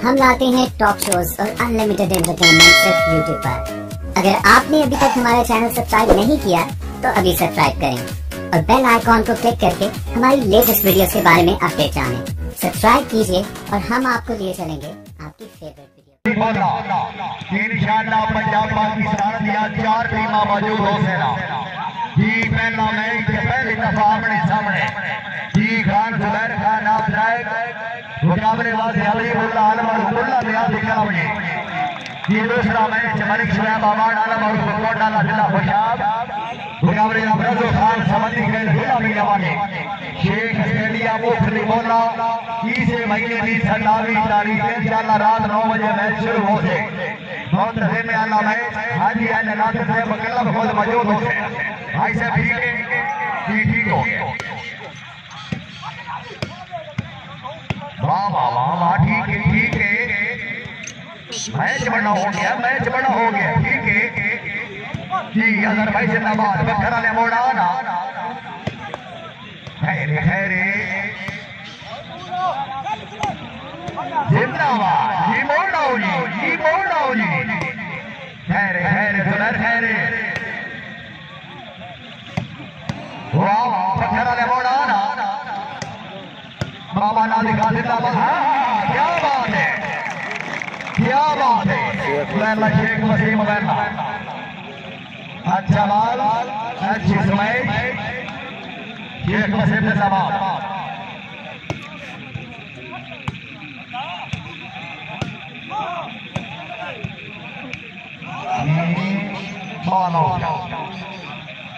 हम लाते हैं talk shows और अनलिमिटेड एंटरटेनमेंट सिर्फ यूट्यूब पर। अगर आपने अभी तक हमारा चैनल सब्सक्राइब नहीं किया तो अभी सब्सक्राइब करें और बेल आइकॉन को क्लिक करके हमारी लेटेस्ट वीडियोस के बारे में अपडेट जानें। सब्सक्राइब कीजिए और हम आपको लिए चलेंगे आपकी फेवरेट वीडियो। इंशाअल्लाह पंजाब पाकिस्तान दिया 4 टीमां मौजूद हो सेना जी। पहला मैच पहली दफा अपने सामने जी खान जुबैर खान नाफराइक मुकाबले वाले अलीमुल्ला आलम और अब्दुल्ला नियाज कलामी। ये दूसरा मैच मलिक शुएब आवान आलम और कोटाला जिला खुशाब मुकाबले अब्दुल खान समंदी के गुलामी वाले शेख स्टेडियम मुखली बोला। इसे महीने की 27 तारीख इंशाअल्लाह रात 9 बजे मैच शुरू हो से बहुत में आला मैच हाजी अल नासिर से मुकल्लम खुद मौजूद हो से भाई साहब ठीक है जी ठीक हो। वाह वाह वाह वाह ठीक है मैच बड़ा हो गया ठीक है जी। अगर भाई जिंदाबाद बखरा ने मोड़ा ना खैरे जिंदाबाद जी मोड़ा हो जी खैरे सुनर खैरे वाह बखरा ने मोड़ा ना बाबा ना दिखा जिंदाबाद। क्या बात है शेख वसीम बैठा अच्छा बाल अच्छी स्मैश शेख वसीम ने सवाल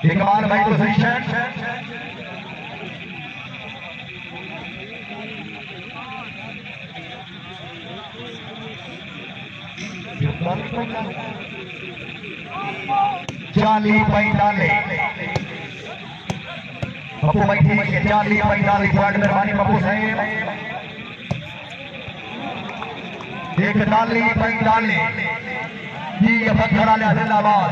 इकबाल भाई पोजीशन चाली 45 पप्पू भाई ठीक है 40 45 पॉइंट मेहरबानी पप्पू साहब 41 45 जी बखरा ले जिंदाबाद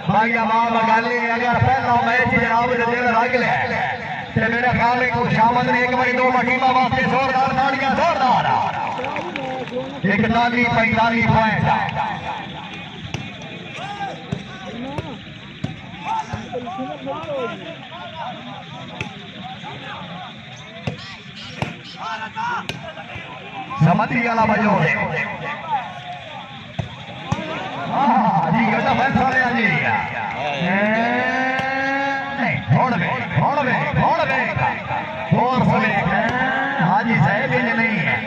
भाई अमाम गाली। अगर पहला मैच जनाब दिल रख ले तो मेरे ख्याल में कुछ शामद ने 1 बड़ी 2 टीमां वास्ते जोरदार तालियां जोरदार 41 45 पॉइंट समझी वाला बजो है जी गड्ढा फैसला लिया जी हाजी साहब ये नहीं है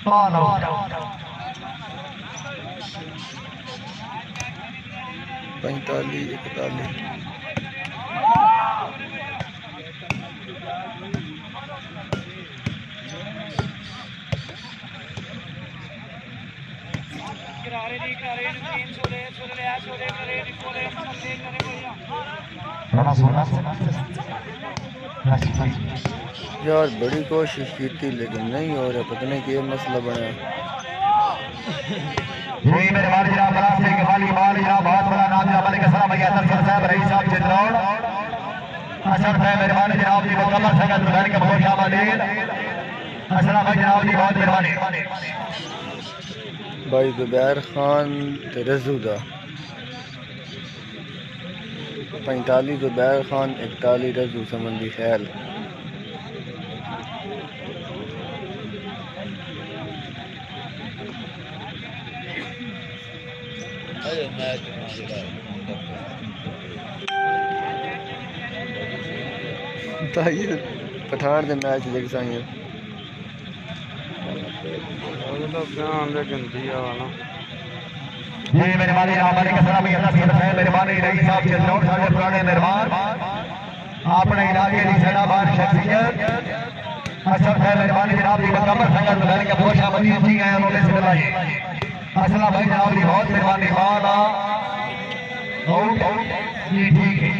45 41 यार बड़ी कोशिश की थी लेकिन नहीं हो रहा, पता नहीं क्या मसला बना। मेरे बाल जनाब बरासे के वाली बाल जनाब बहुत बड़ा नाम जनाब मलिक सलाम भैया अतर साहब रईस साहब चित्रौड़ असर साहब मेहरबानी जनाब जी मुकम्मल संगत घर के बहुत शामिल असला भाई जनाब जी बहुत मेहरबानी भाई जुबैर खान रजूदा 45 जुबैर खान 41 रजू समंदी खैल। पठान दे मैच देख साइए जी मेहरबानी हमारे कसरा में अल्लाह सुबह है मेहरबानी रईस साहब चित्रौड़ सारे पुराने मेहमान अपने इलाके की सेनाबाद शख्सियत असर है मेहरबानी जनाब जी मुकम्मल संगत घर के पोशा बनी जी आए उन्होंने से मिलाए असला भाई जनाब जी बहुत मेहरबानी माना जी ठीक है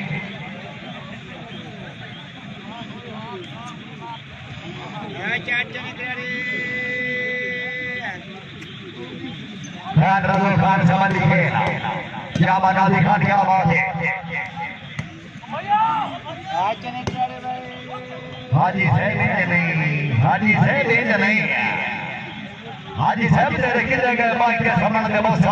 रजूल खान समझ खेला क्या बना दिखा क्या बात है हाजी साहब नहीं, हाजी साहब नहीं, हाजी साहब तेरे की जगह बाइक के सामने के बस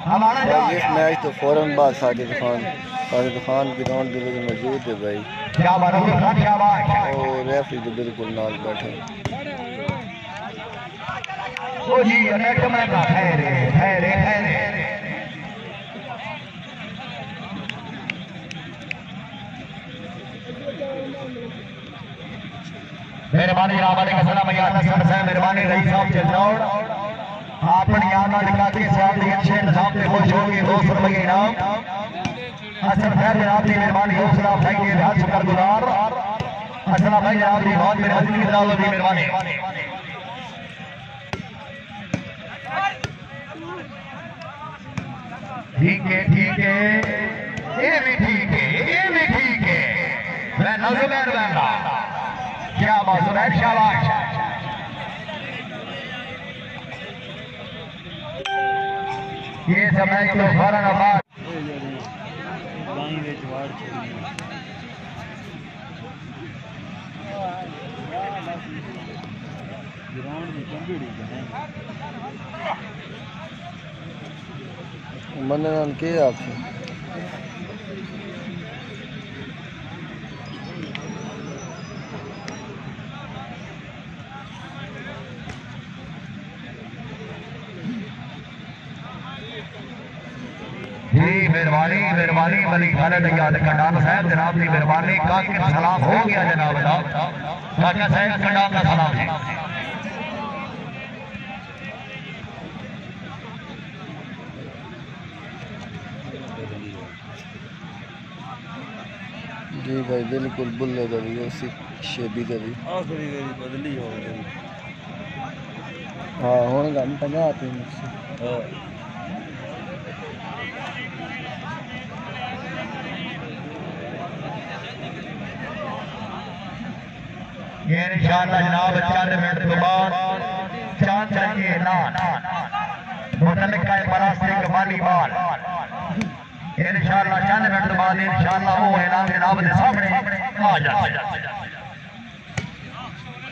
हमारा इस मैच तो फौरन बाद साजिद खान ग्राउंड के लिए मौजूद है भाई। क्या बात है, क्या बात है। और रेफरी तो बिल्कुल नाल बैठे। ओ जी नेट में ठहरे ठहरे ठहरे। मेहरबानी रावण का सलाम भैया सर से मेहरबानी रही साहब चलौड़ अपनी आना दिखा के साथ अच्छे निजाम पे खुश होंगे 200 रुपये इनाम। असर साहब जनाब की मेहरबानी हौसला अफजाई के बहुत शुक्रगुजार। असला भाई जनाब की बहुत मेहरबानी की जनाब की मेहरबानी। ठीक है ये भी ठीक है, ये भी ठीक है। मैं नजर रहूंगा। क्या बात है, शाबाश। ये समय तो फौरन आबाद मनन के आप जी मेहरबानी मेहरबानी मलिक खालिद याद कंडान साहब जनाब की मेहरबानी का सलाम हो गया जनाब काका साहब कंडान का सलाम है। जी भाई बिल्कुल बुल्ले का भी उसी शेबी का भी आखिरी बदली हो गई। हाँ होने का 50 मुझसे ये इंशाअल्लाह जनाब 4 मिनट के बाद चांद चाहिए ऐलान मुतल्लिका प्लास्टिक वॉलीबॉल इंशाअल्लाह 4 मिनट के बाद इंशाअल्लाह वो ऐलान जनाब के सामने आ जाए।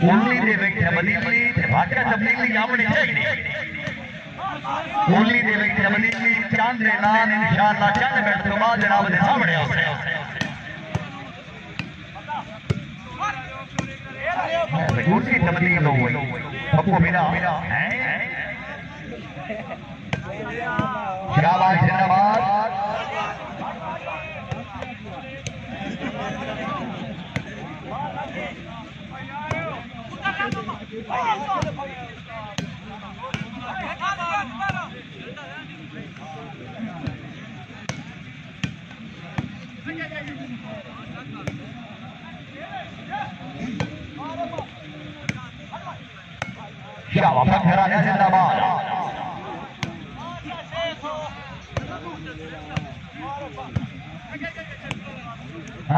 उंगली दे विच तब्दीली ते वाकई तब्दीली आमनी चाहिए। उंगली दे विच तब्दीली चांद ऐलान इंशाअल्लाह 4 मिनट के बाद जनाब के सामने आ कुर्सी तब्दील हो गई सबको मेरा शाबाश जिंदाबाद। शाबाश घराना जिंदाबाद।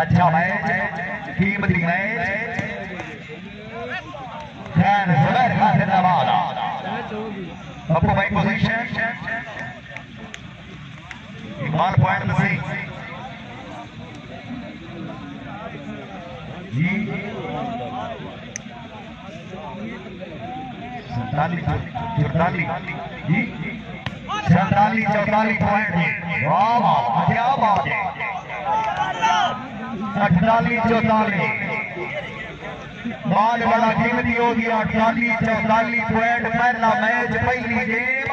अच्छा मैच कीमती मैच खैर जुबैर खान जिंदाबाद। पप्पू भाई पोजीशन इकबाल पॉइंट में सही जी 47-44 पॉइंट। वाह वाह क्या बात है। 48-44 बाल बड़ा कीमती हो गया। 48-44 पॉइंट पहला मैच पहली गेम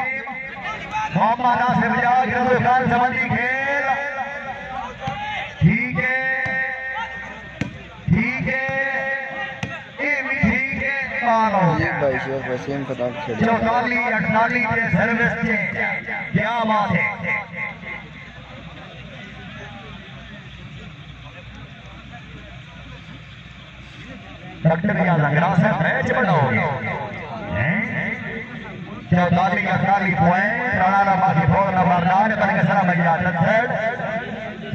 मोहम्मद नासिर जाग खान संबंधी खेल। ठीक है भाई शेर वसीम खताब खेले 44-48 के सर्विस चेंज। क्या बात है। डॉक्टर या लंगड़ा से मैच बनाओगे 44-48 पॉइंट। राणा बाकी फोर नंबर 9 पर कसरा भैया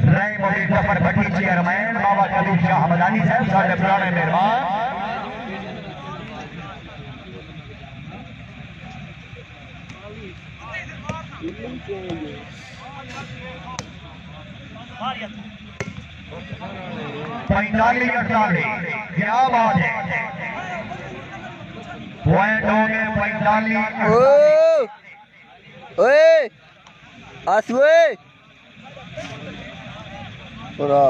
रई मोदी जफर भट्टी चेयरमैन बाबा कबीर शाह हमदानी साहब साढ़े पुराने मेहमान। 45-48 क्या बात है। पॉइंट हो गए 45। ओए आसवे पूरा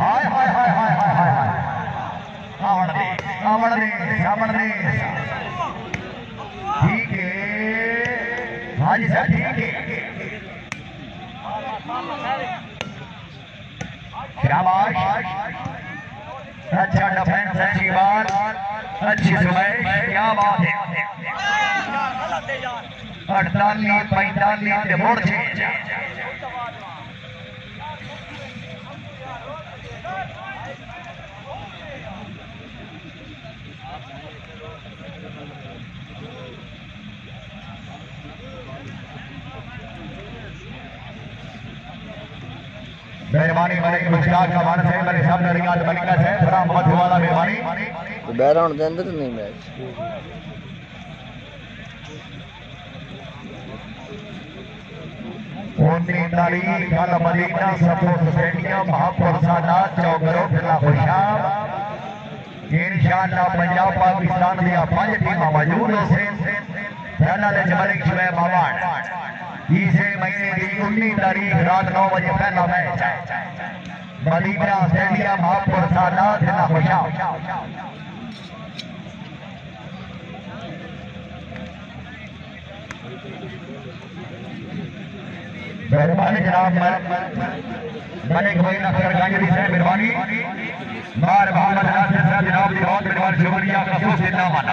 हाय हाय हाय हाय हाय हाय आवड़ दे ठीक है हाजी साहब ठीक है शाबाश अच्छा डिफेंस अच्छी बात अच्छी सुमेश क्या बात है 48-45 मोड़ चेंज मेहरबानी मलिक मुश्ताक का मान है मेरे सामने रियाज मलिका है बड़ा मत वाला मेहरबानी तो बैकग्राउंड के अंदर नहीं मैच उन्नी तारीख कल मदीना सपोर्ट स्टेडियम महापुर सादात चौकरों खिला खुशाब इंशाअल्लाह पंजाब पाकिस्तान दिया 5 टीम मौजूद है फाइनल मलिक शुएब अवार्ड इसे महीने की 19 तारीख रात 9 बजे पहला मैच है मदीना स्टेडियम महापुर सादात खिला खुशाब मेहरबानी जनाब मलिक भाई नखर गांजरी से मेहरबानी बार मोहम्मद नासिर साहब जनाब जी बहुत मेहरबानी शुक्रिया खसूस जिंदाबाद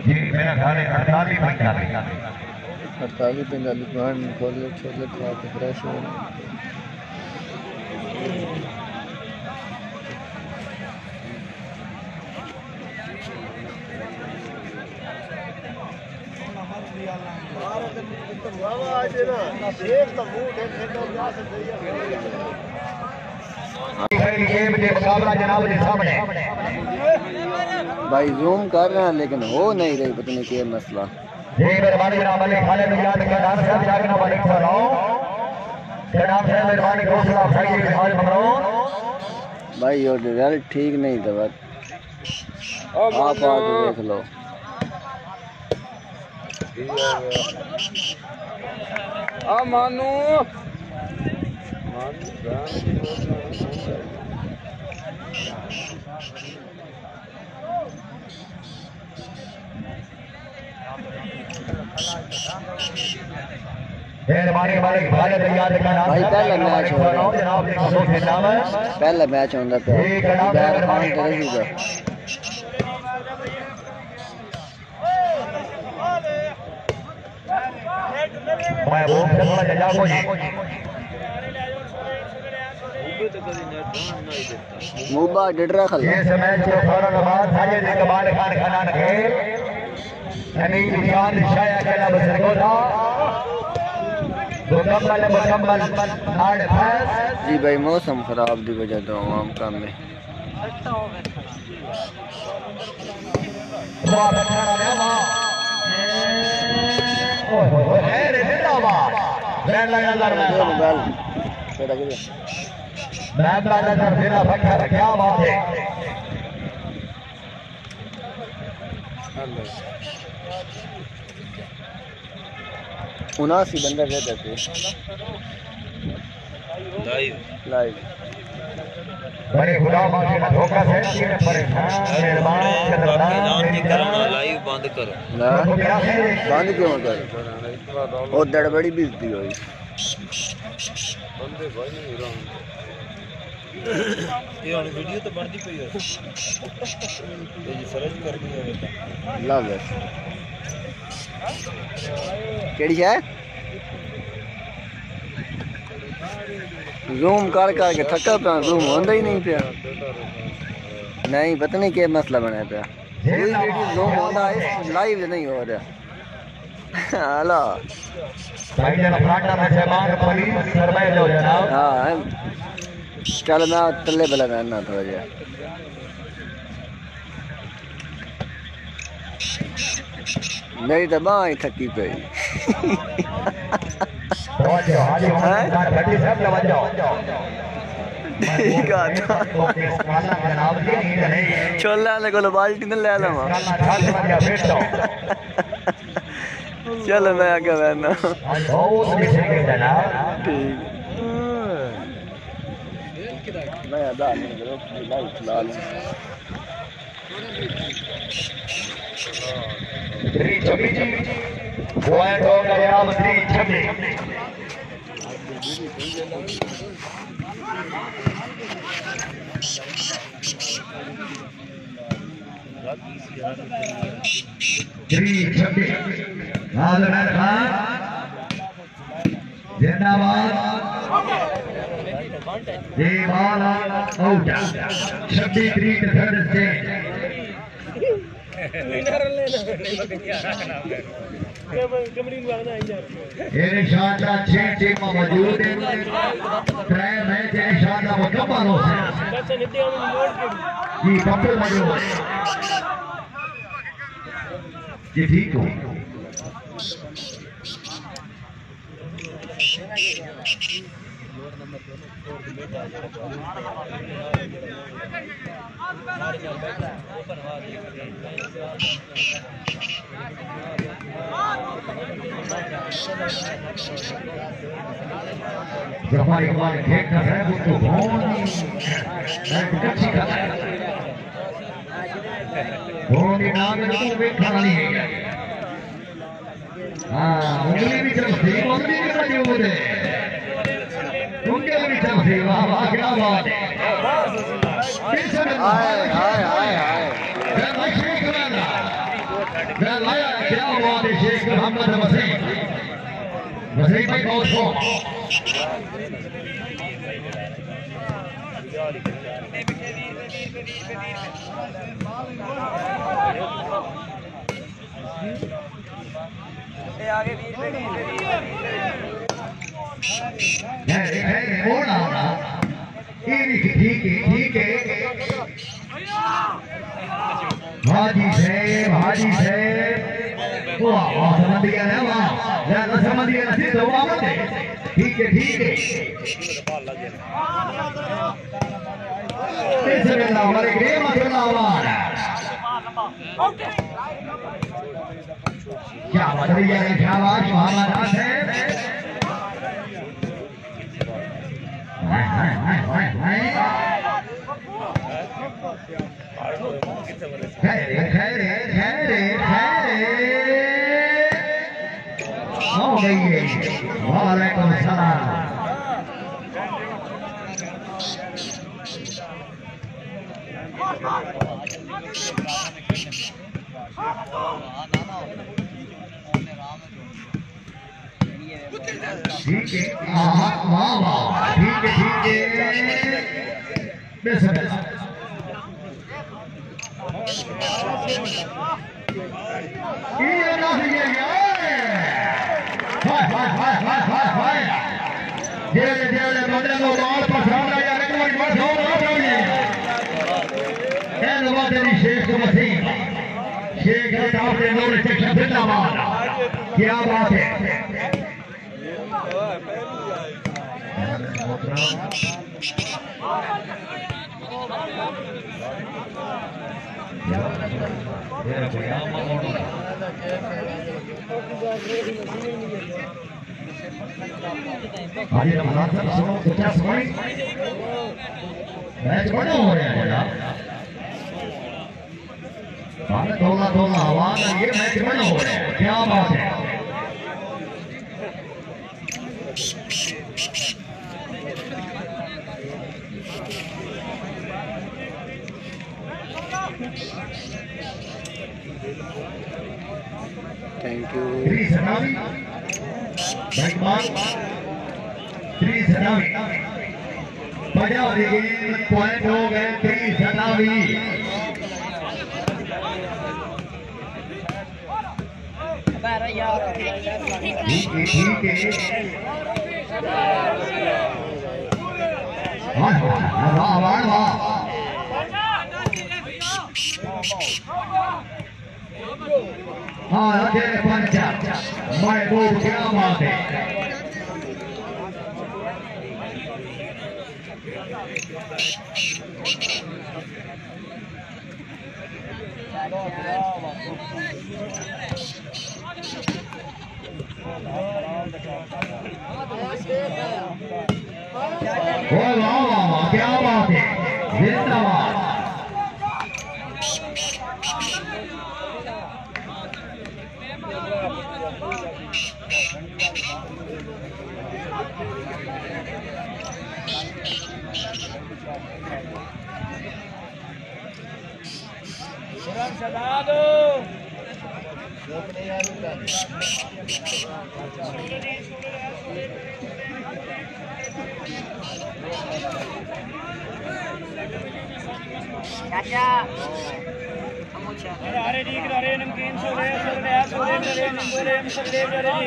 जी मेरा ख्याल है 48-45 गान खोले छोले खा के फ्रेश हो जनाब के सामने भाई जूम कर रहे हैं लेकिन हो नहीं रही पता नहीं क्या मसला जी मेहरबानी जनाब मलिक खालिद याद के नाम से जागना मलिक सलाओ जनाब से मेहरबानी हौसला अफजाई के हाल मगरो भाई ये रिजल्ट ठीक नहीं था बस आप आके देख लो आ मानू मेहरबानी मलिक खालिद याद का नाम भाई पहला मैच हो रहा है जनाब के खसूस जिंदाबाद पहला मैच होता था बैर खान करे ही था मैं वो खिदमत जागो जी मुबा डडरा खल ये समय जो फौरन बाद साजिद इकबाल खान खाना के अमीन निशान शाया के नाम से गोला मुकम्मल हार्ड पास जी भाई मौसम खराब की वजह तो आम काम में क्या बात है 79 बंदा रहते थे लाइव बड़े खुदा माफी का धोखा से तीन परेशान मेहरबान कराना लाइव बंद करो ना बंद क्यों कर वो दड़बड़ी बिजती हुई बंदे भाई नहीं रहा ये वाली वीडियो तो बनती पई है ये जी सर्च करनी है बेटा ला ले केड़ी है जूम कर के थका पे जूम होंदा ही नहीं पे नहीं पता नहीं क्या मसला बना पे कोई वीडियो जूम होंदा है लाइव नहीं हो रहा हेलो भाई जरा फ्राटा में जमान पुलिस सरमाए लो जनाब हां चल मैं तल्ले बला रहना थोड़ा जा मेरी तो बाँ ही थकी पई छोला को बाल्टी न ले लवा चलो मैं आगे बहना ठीक मैं आधार नहीं करो लाइट लाल पॉइंट हो गया 3-26 जिंदाबाद ये बॉल आउट 26 थर्ड स्टेज शानदार 6 टीम मौजूद है 3 मैच शानदार मुकम्मल हो गए जी कपिल मौजूद जी ठीक हो हमारी खेल कर रहे हैं तो बहुत अच्छी कर रहे हैं बहुत ही नाम खड़ा नहीं है हाँ उंगली भी चलती उंगली भी बड़ी होते उंगली भी चलती वाह वाह क्या बात है हाय हाय हाय हाय क्या बात है शेख मोहम्मद वसीम वसीम भाई बहुत शौक आगे ठीक है हाजी साहब वाह वाह समझ गया ना वाह ज्यादा समझ गया ना तो वाह मत ठीक है बिस्मिल्लाह हमारे ग्रेम अल्लाह क्या बदलिया है क्या बात हमारा है हो गई है वालेकुम सलाम ठीक है वाह वाह ठीक है बिस्मिल्लाह ये ना ये हाय जेले बंदे को बाल पसंद आया लेकिन वो बस हो रहा है कहने वाले शेख वसीम शेख साहब के नूर से जिंदाबाद क्या बात है Are you मैच बड़ा हो रहा है जनाब। थोड़ा थोड़ा आवाज ये मैच बड़ा हो रहा है, क्या बात है। Thank you. पॉइंट हो गए 3 सनावी। ठीक है हाँ अजय पंचा महबूब, क्या बात है। वाह वाह वाह, क्या बात है, जिंदाबाद। अरे ठीक अरे नमकीन छोले छोले छोले मेरे निंबोले मसाले मेरे जी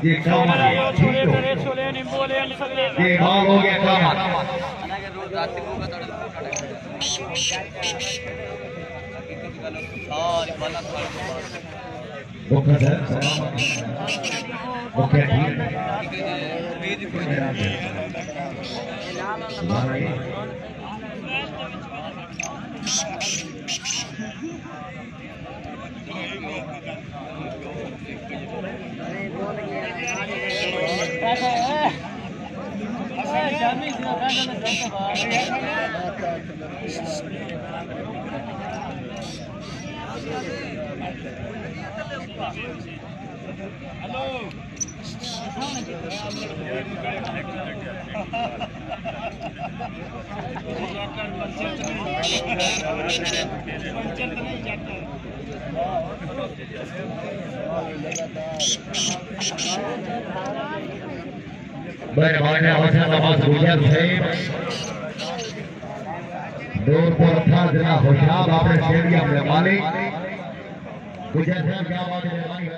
ये काम है, छोले मेरे छोले निंबोले मसाले ये काम हो गया काम। ओके सर, ओके ठीक मेहरबानी हसन नवाज गुजर साहब नूरपुर था जिला होशियार अपने स्टेडियम में मालिक गुजर साहब क्या बात है।